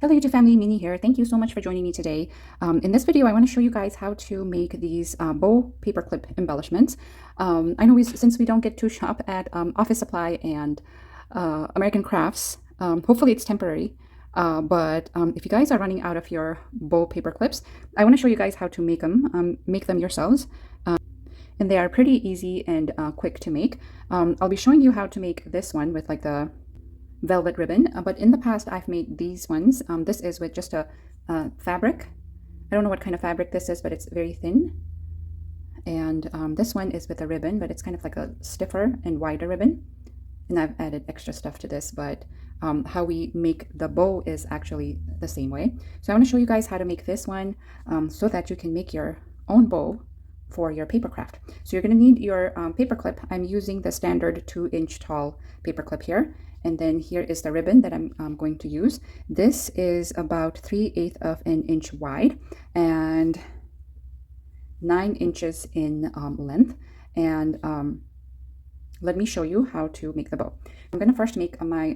Hello YouTube family, Minnie here. Thank you so much for joining me today. In this video, I want to show you guys how to make these bow paperclip embellishments. I know since we don't get to shop at Office Supply and American Crafts, hopefully it's temporary. But if you guys are running out of your bow paperclips, I want to show you guys how to make them yourselves. And they are pretty easy and quick to make. I'll be showing you how to make this one with like the velvet ribbon, but in the past I've made these ones. This is with just a fabric. I don't know what kind of fabric this is, but it's very thin. And this one is with a ribbon, but it's kind of like a stiffer and wider ribbon. And I've added extra stuff to this, but how we make the bow is actually the same way. So I want to show you guys how to make this one so that you can make your own bow for your paper craft. So you're going to need your paper clip. I'm using the standard 2-inch tall paper clip here. And then here is the ribbon that I'm going to use. This is about 3/8 of an inch wide and 9 inches in length. And let me show you how to make the bow. I'm going to first make my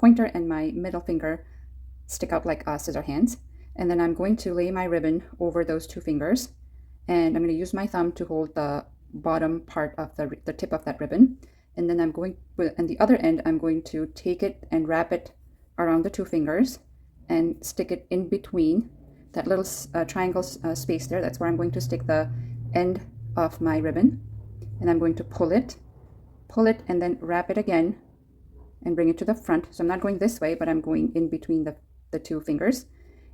pointer and my middle finger stick out like scissor hands. And then I'm going to lay my ribbon over those two fingers. And I'm going to use my thumb to hold the bottom part of the tip of that ribbon. And then I'm going, and the other end, I'm going to take it and wrap it around the two fingers and stick it in between that little triangle space there. That's where I'm going to stick the end of my ribbon. And I'm going to pull it, and then wrap it again and bring it to the front. So I'm not going this way, but I'm going in between the two fingers.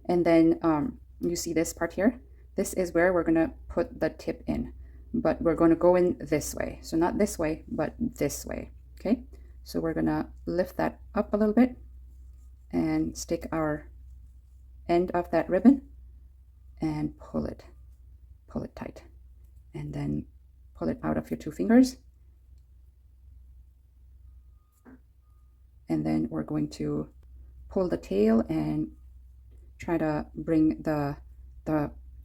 And then you see this part here. This is where we're going to put the tip in. But we're going to go in this way. So not this way, but this way. Okay, so we're going to lift that up a little bit and stick our end of that ribbon and pull it tight. And then pull it out of your two fingers. And then we're going to pull the tail and try to bring the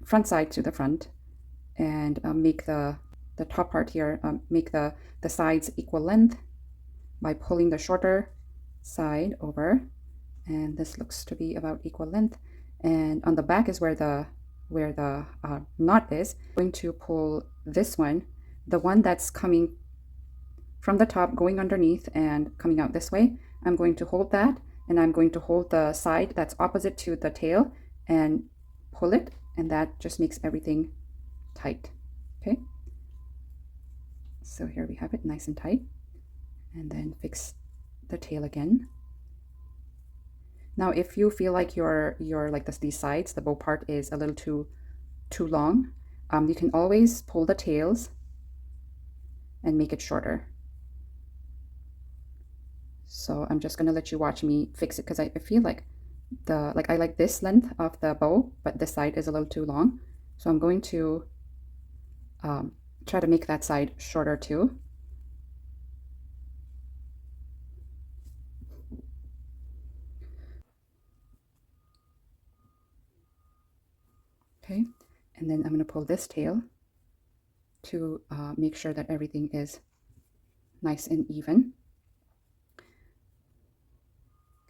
front side to the front. And make the top part here, make the sides equal length by pulling the shorter side over. And this looks to be about equal length. And on the back is where the knot is. I'm going to pull this one, the one that's coming from the top, going underneath and coming out this way. I'm going to hold that, and I'm going to hold the side that's opposite to the tail and pull it, and that just makes everything tight. Okay, so here we have it nice and tight, and then fix the tail again. Now if you feel like your like these sides, the bow part is a little too long, you can always pull the tails and make it shorter. So I'm just gonna let you watch me fix it, because I feel like I like this length of the bow, but this side is a little too long. So I'm going to try to make that side shorter too. Okay, and then I'm going to pull this tail to make sure that everything is nice and even.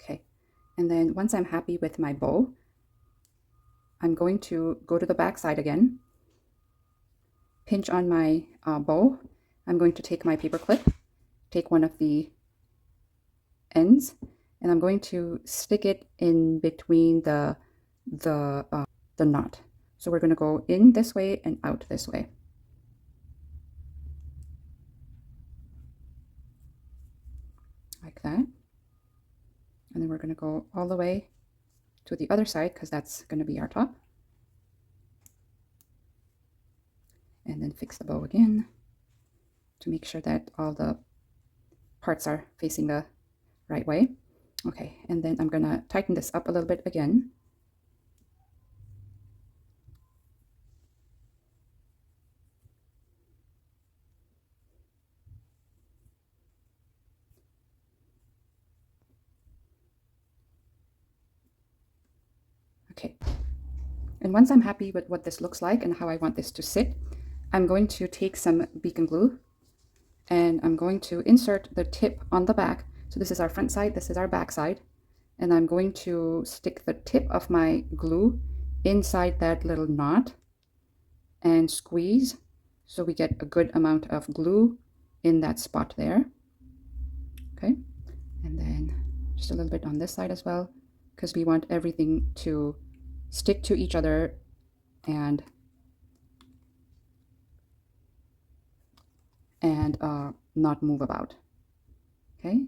Okay, and then once I'm happy with my bow, I'm going to go to the back side again, pinch on my bow. I'm going to take my paper clip, take one of the ends, and I'm going to stick it in between the knot. So we're going to go in this way and out this way. Like that. And then we're going to go all the way to the other side, because that's going to be our top. And then fix the bow again to make sure that all the parts are facing the right way. Okay, and then I'm going to tighten this up a little bit again. Okay, and once I'm happy with what this looks like and how I want this to sit, I'm going to take some beacon glue and I'm going to insert the tip on the back. So this is our front side, this is our back side, and I'm going to stick the tip of my glue inside that little knot and squeeze so we get a good amount of glue in that spot there. Okay, and then just a little bit on this side as well, because we want everything to stick to each other and not move about. Okay.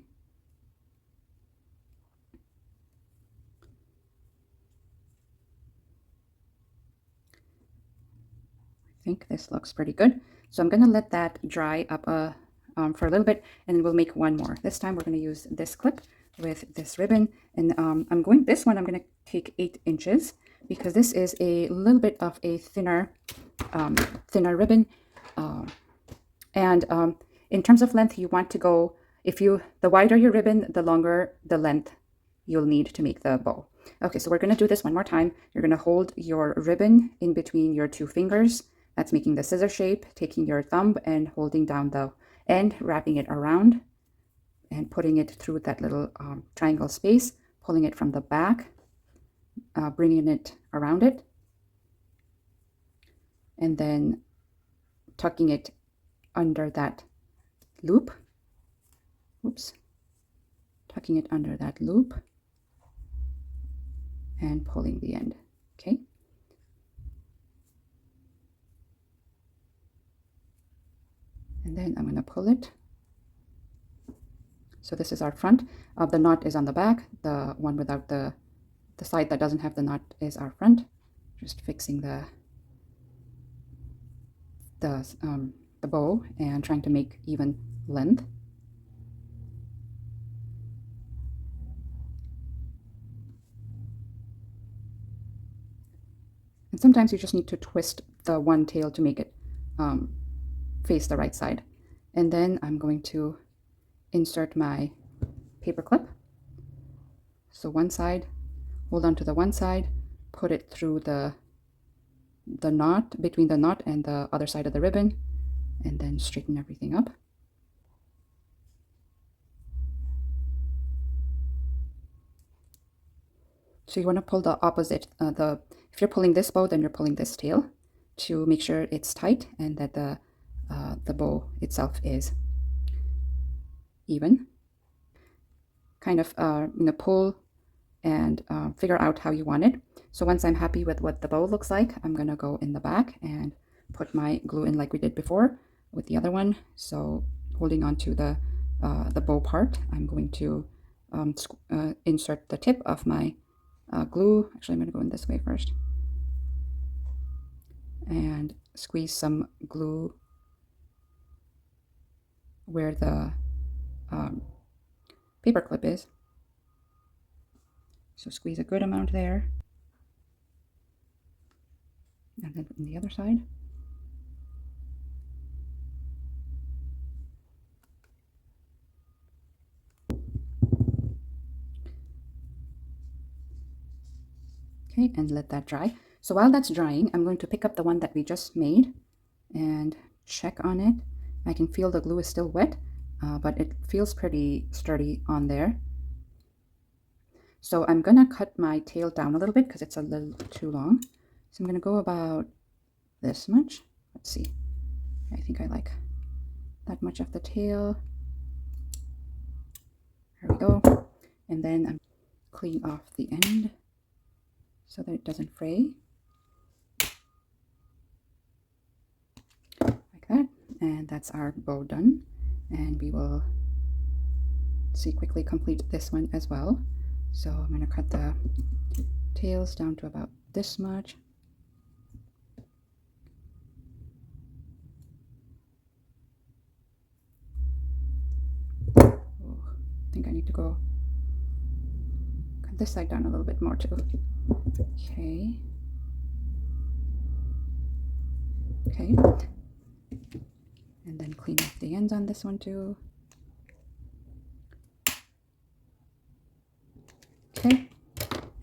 I think this looks pretty good. So I'm going to let that dry up for a little bit, and then we'll make one more. This time we're going to use this clip with this ribbon, and I'm going to take 8 inches because this is a little bit of a thinner ribbon. In terms of length, you want to go, the wider your ribbon, the longer the length you'll need to make the bow. Okay, so we're going to do this one more time. You're going to hold your ribbon in between your 2 fingers. That's making the scissor shape, taking your thumb and holding down the end, wrapping it around and putting it through that little triangle space, pulling it from the back, bringing it around it, and then tucking it under that loop. Oops. Tucking it under that loop and pulling the end. Okay. And then I'm going to pull it. So this is our front. The knot is on the back. The one without the side that doesn't have the knot is our front. Just fixing the bow and trying to make even length. And sometimes you just need to twist the one tail to make it face the right side. And then I'm going to insert my paper clip. So one side, hold on to the one side, put it through the knot, between the knot and the other side of the ribbon, and then straighten everything up. So you want to pull the opposite, if you're pulling this bow, then you're pulling this tail to make sure it's tight and that the bow itself is even. Kind of pull and figure out how you want it. So once I'm happy with what the bow looks like, I'm gonna go in the back and put my glue in like we did before with the other one. So holding on to the bow part, I'm going to insert the tip of my glue. Actually, I'm going to go in this way first and squeeze some glue where the paper clip is. So squeeze a good amount there, and then on the other side. Okay, and let that dry. So while that's drying, I'm going to pick up the one that we just made and check on it. I can feel the glue is still wet, but it feels pretty sturdy on there. So I'm gonna cut my tail down a little bit because it's a little too long. So I'm gonna go about this much. Let's see. I think I like that much of the tail. There we go. And then I'm clean off the end so that it doesn't fray. Like that. And that's our bow done. And we will quickly complete this one as well. So I'm going to cut the tails down to about this much. Oh, I think I need to cut this side down a little bit more too. Okay. Okay. And then clean off the ends on this one too. Okay,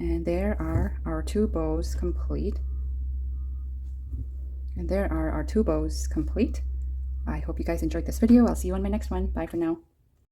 and there are our 2 bows complete. I hope you guys enjoyed this video. I'll see you on my next one. Bye for now.